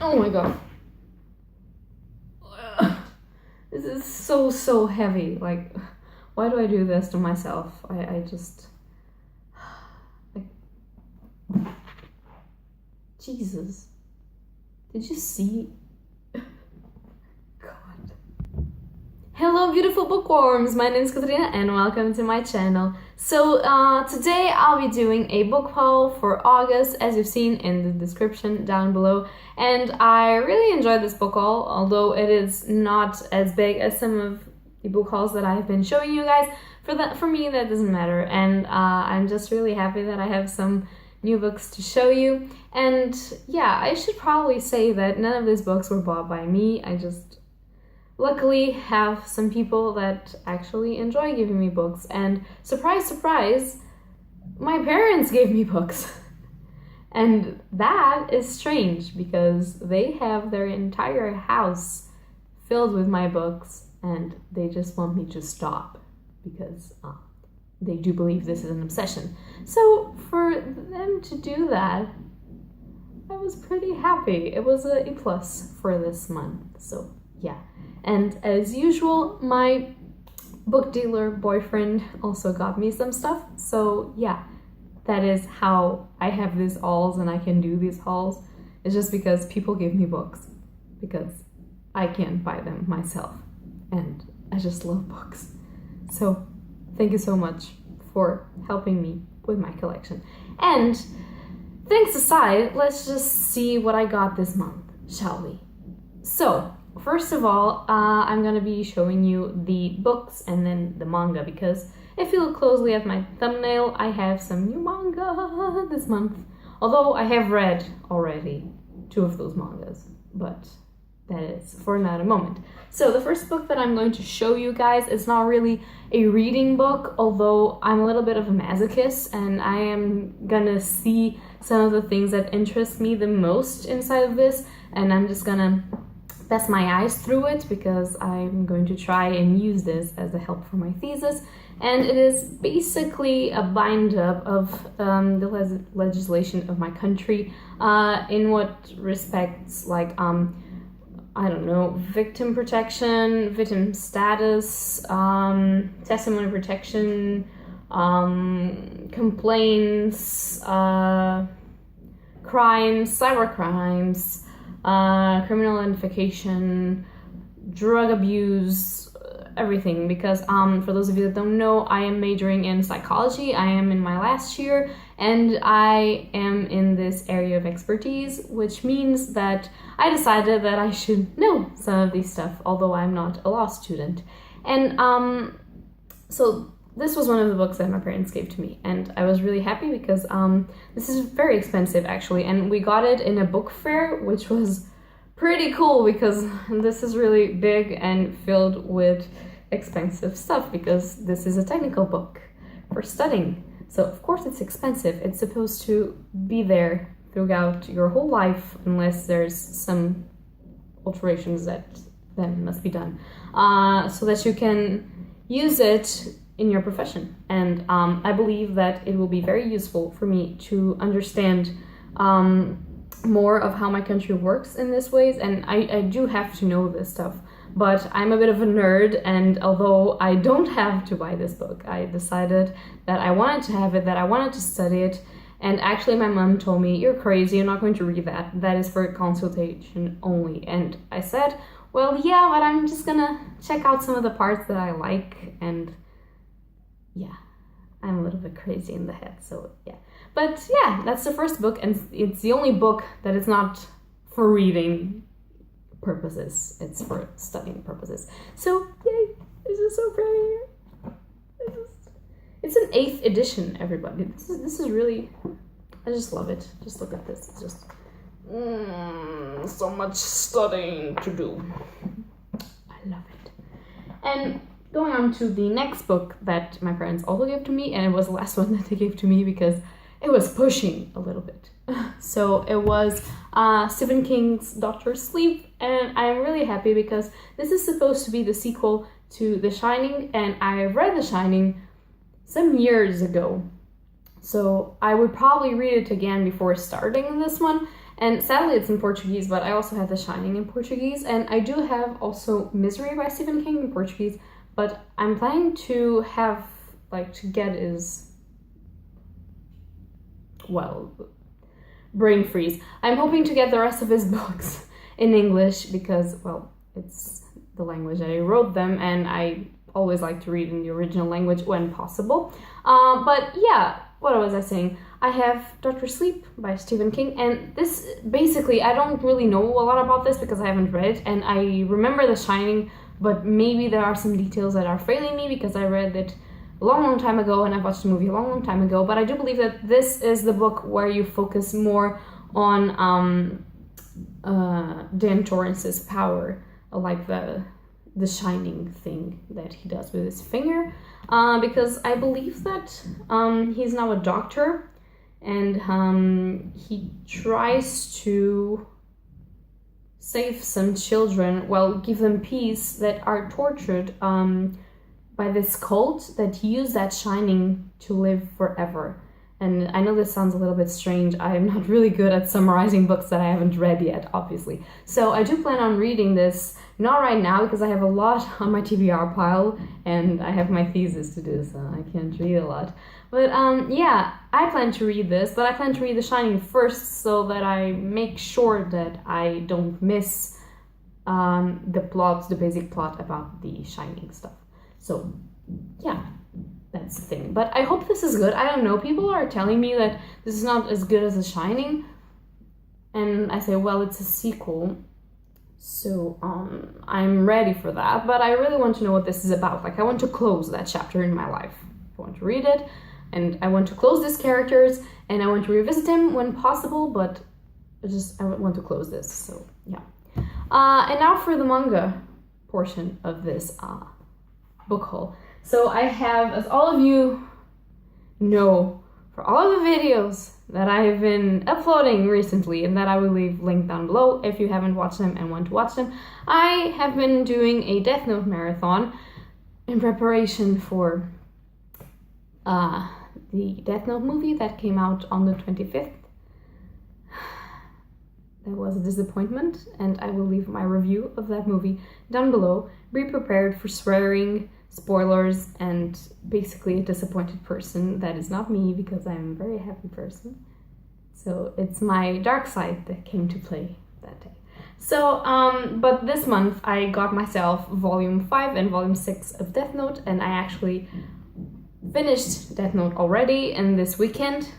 Oh my god. This is so heavy. Like, why do I do this to myself? I just... Jesus. Did you see? God. Hello beautiful bookworms, my name is Katarina and welcome to my channel. So today I'll be doing a book haul for August, as you've seen in the description down below. And I really enjoyed this book haul, although it is not as big as some of the book hauls that I've been showing you guys. For me that doesn't matter, and I'm just really happy that I have some new books to show you. And yeah, I should probably say that none of these books were bought by me. I just luckily have some people that actually enjoy giving me books, and surprise, surprise, my parents gave me books. And that is strange because they have their entire house filled with my books and they just want me to stop because they do believe this is an obsession. So for them to do that, I was pretty happy. It was a plus for this month, so yeah. And as usual, my book dealer boyfriend also got me some stuff, so yeah, that is how I have these hauls and I can do these hauls. It's just because people give me books, because I can't buy them myself, and I just love books. So thank you so much for helping me with my collection. And thanks aside, let's just see what I got this month, shall we? So first of all, I'm gonna be showing you the books and then the manga, because if you look closely at my thumbnail, I have some new manga this month. Although I have read already 2 of those mangas, but that is for another moment. So the first book that I'm going to show you guys is not really a reading book, although I'm a little bit of a masochist and I am gonna see some of the things that interest me the most inside of this, and I'm just gonna pass my eyes through it because I'm going to try and use this as a help for my thesis. And it is basically a bind-up of the legislation of my country in what respects, like, I don't know, victim protection, victim status, testimony protection, complaints, crimes, cyber crimes, criminal identification, drug abuse, everything. Because for those of you that don't know, I am majoring in psychology. I am in my last year and I am in this area of expertise, which means that I decided that I should know some of these stuff, although I'm not a law student. And so this was one of the books that my parents gave to me, and I was really happy because this is very expensive actually, and we got it in a book fair, which was pretty cool because this is really big and filled with expensive stuff, because this is a technical book for studying. So of course it's expensive. It's supposed to be there throughout your whole life unless there's some alterations that then must be done, so that you can use it in your profession. And I believe that it will be very useful for me to understand more of how my country works in this ways. And I do have to know this stuff, but I'm a bit of a nerd, and although I don't have to buy this book, I decided that I wanted to have it, that I wanted to study it. And actually my mom told me, "You're crazy, you're not going to read that. That is for consultation only." And I said, well, yeah, but I'm just gonna check out some of the parts that I like, and yeah, I'm a little bit crazy in the head, so yeah. But yeah, that's the first book, and it's the only book that is not for reading purposes. It's for studying purposes. So yay, this is so pretty. It's an 8th edition, everybody. This is really, I just love it. Just look at this. It's just so much studying to do. I love it. And going on to the next book that my parents also gave to me, and it was the last one that they gave to me because it was pushing a little bit. So it was Stephen King's Dr. Sleep, and I'm really happy because this is supposed to be the sequel to The Shining, and I read The Shining some years ago. So I would probably read it again before starting this one, And sadly, it's in Portuguese, but I also have The Shining in Portuguese. And I do have also Misery by Stephen King in Portuguese, but I'm planning to have, like, to get his, well, brain freeze. I'm hoping to get the rest of his books in English because, well, it's the language that I wrote them, and I always like to read in the original language when possible. But yeah, what was I saying? I have Dr. Sleep by Stephen King, and this, basically, I don't really know a lot about this because I haven't read it, and I remember The Shining, but maybe there are some details that are failing me because I read it a long time ago and I watched the movie a long time ago. But I do believe that this is the book where you focus more on Dan Torrance's power, like the shining thing that he does with his finger, because I believe that he's now a doctor, and he tries to save some children, well, give them peace, that are tortured by this cult that use that shining to live forever. And I know this sounds a little bit strange. I am not really good at summarizing books that I haven't read yet, obviously. So I do plan on reading this, not right now because I have a lot on my TBR pile and I have my thesis to do, so I can't read a lot. But yeah, I plan to read this, but I plan to read The Shining first so that I make sure that I don't miss the plot, the basic plot about the Shining stuff. So yeah, that's the thing. But I hope this is good. I don't know, people are telling me that this is not as good as The Shining, and I say, well, it's a sequel, so I'm ready for that. But I really want to know what this is about. Like, I want to close that chapter in my life. I want to read it, and I want to close these characters, and I want to revisit them when possible, but I want to close this, so yeah. And now for the manga portion of this book haul. So I have, as all of you know, for all of the videos that I have been uploading recently, and that I will leave linked down below if you haven't watched them and want to watch them, I have been doing a Death Note marathon in preparation for the Death Note movie that came out on the 25th. That was a disappointment, and I will leave my review of that movie down below. Be prepared for swearing, spoilers, and basically a disappointed person. That is not me, because I'm a very happy person. So it's my dark side that came to play that day. So, but this month I got myself volume 5 and volume 6 of Death Note, and I actually finished Death Note already in this weekend.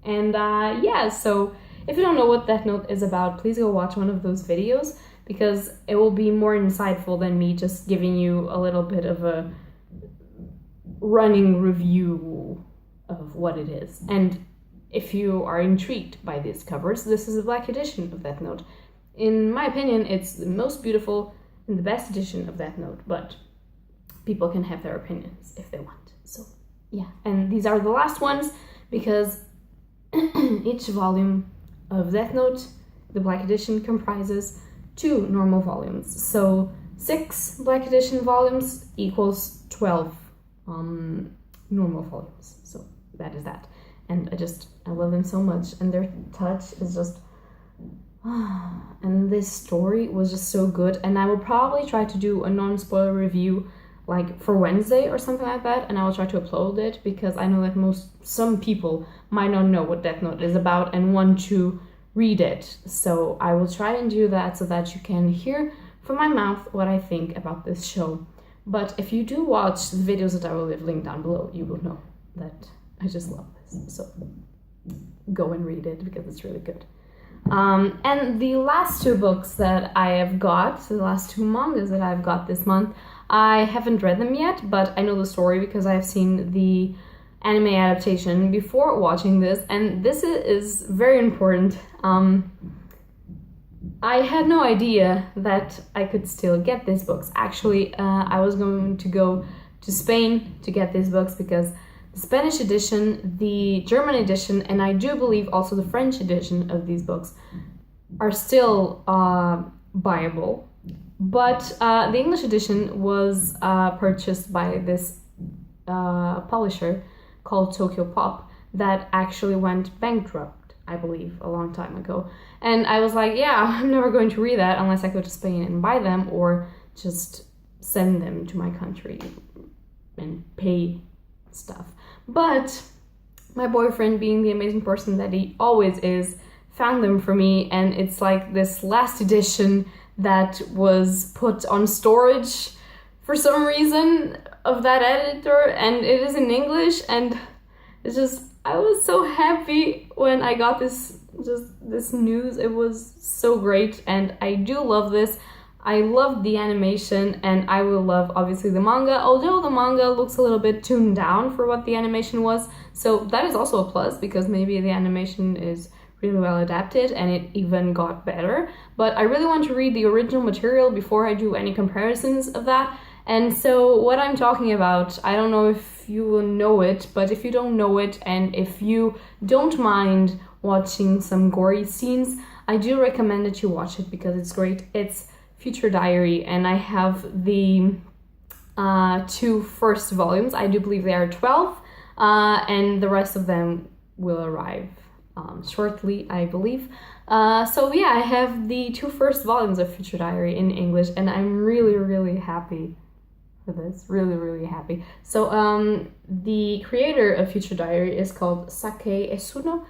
And yeah, so if you don't know what Death Note is about, please go watch one of those videos, because it will be more insightful than me just giving you a little bit of a running review of what it is. And if you are intrigued by these covers, this is a black edition of Death Note. In my opinion, it's the most beautiful and the best edition of Death Note, but people can have their opinions if they want. So yeah, and these are the last ones, because each volume of Death Note, the black edition, comprises 2 normal volumes. So 6 black edition volumes equals 12 normal volumes. So that is that. And I love them so much, and their touch is just, and this story was just so good. And I will probably try to do a non-spoiler review like for Wednesday or something like that, and I will try to upload it, because I know that some people might not know what Death Note is about and want to read it. So I will try and do that so that you can hear from my mouth what I think about this show. But if you do watch the videos that I will leave linked down below, you will know that I just love this. So go and read it, because it's really good. And the last 2 books that I have got, the last 2 mangas that I've got this month, I haven't read them yet, but I know the story because I've seen the anime adaptation before watching this, and this is very important. I had no idea that I could still get these books. Actually, I was going to go to Spain to get these books, because the Spanish edition, the German edition, and I do believe also the French edition of these books are still buyable. But the English edition was purchased by this publisher called Tokyo Pop that actually went bankrupt I believe, a long time ago. And I was like, yeah, I'm never going to read that unless I go to Spain and buy them or just send them to my country and pay stuff. But my boyfriend, being the amazing person that he always is, found them for me, and it's like this last edition that was put on storage for some reason of that editor, and it is in English, and it's just, I was so happy when I got this news. It was so great, and I do love this. I loved the animation, and I will love obviously the manga, although the manga looks a little bit tuned down for what the animation was, so that is also a plus, because maybe the animation is really well adapted and it even got better. But I really want to read the original material before I do any comparisons of that. And so what I'm talking about, I don't know if you will know it, but if you don't know it and if you don't mind watching some gory scenes, I do recommend that you watch it because it's great. It's Future Diary, and I have the 2 first volumes. I do believe they are 12, and the rest of them will arrive shortly, I believe. So yeah, I have the 2 first volumes of Future Diary in English, and I'm really happy for this. Really happy. So the creator of Future Diary is called Sake Esuno,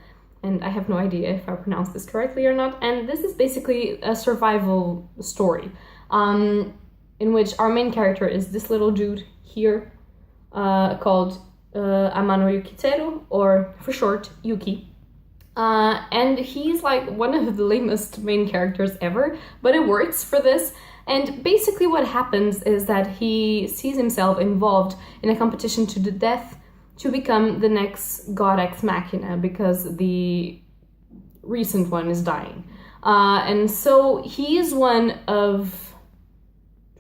and I have no idea if I pronounced this correctly or not. And this is basically a survival story, in which our main character is this little dude here, called Amano Yukiteru, or for short, Yuki. And he's like one of the lamest main characters ever, but it works for this. And basically what happens is that he sees himself involved in a competition to the death to become the next god ex machina, because the recent one is dying. And so he is one of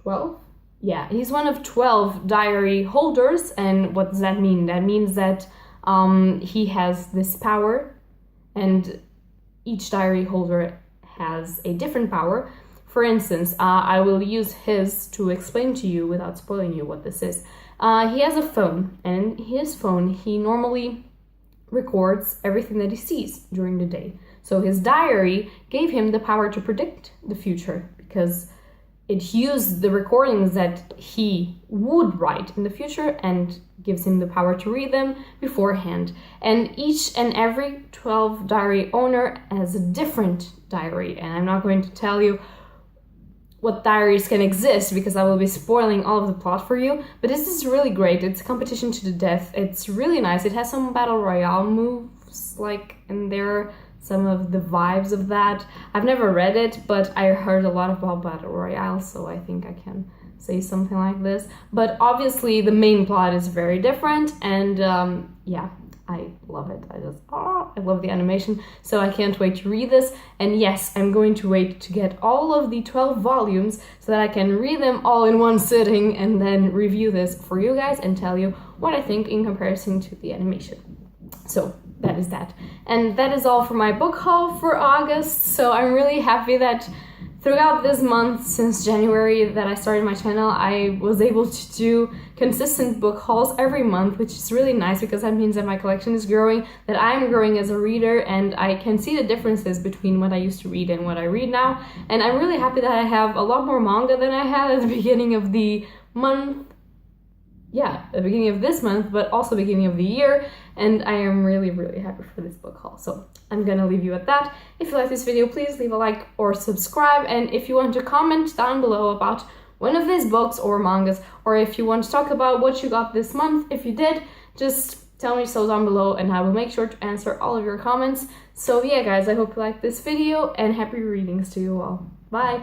12? Yeah, he's one of 12 diary holders. And what does that mean? That means that he has this power, and each diary holder has a different power. For instance, I will use his to explain to you without spoiling you what this is. He has a phone, and in his phone he normally records everything that he sees during the day. So his diary gave him the power to predict the future, because it used the recordings that he would write in the future and gives him the power to read them beforehand. And each and every 12 diary owner has a different diary, and I'm not going to tell you what diaries can exist because I will be spoiling all of the plot for you, but this is really great. It's a competition to the death. It's really nice. It has some battle royale moves, like, and there are some of the vibes of that. I've never read it, but I heard a lot about battle royale, so I think I can say something like this. But obviously the main plot is very different, and yeah, I love it. I love the animation, so I can't wait to read this. And yes, I'm going to wait to get all of the 12 volumes so that I can read them all in one sitting and then review this for you guys and tell you what I think in comparison to the animation. So that is that. And that is all for my book haul for August. So I'm really happy that throughout this month, since January that I started my channel, I was able to do consistent book hauls every month, which is really nice because that means that my collection is growing, that I'm growing as a reader, and I can see the differences between what I used to read and what I read now. And I'm really happy that I have a lot more manga than I had at the beginning of the month. Yeah, at the beginning of this month, but also beginning of the year, and I am really happy for this book haul. So I'm gonna leave you at that. If you like this video, please leave a like or subscribe, and if you want to comment down below about one of these books or mangas, or if you want to talk about what you got this month, if you did, just tell me so down below and I will make sure to answer all of your comments. So yeah guys, I hope you liked this video, and happy readings to you all. Bye!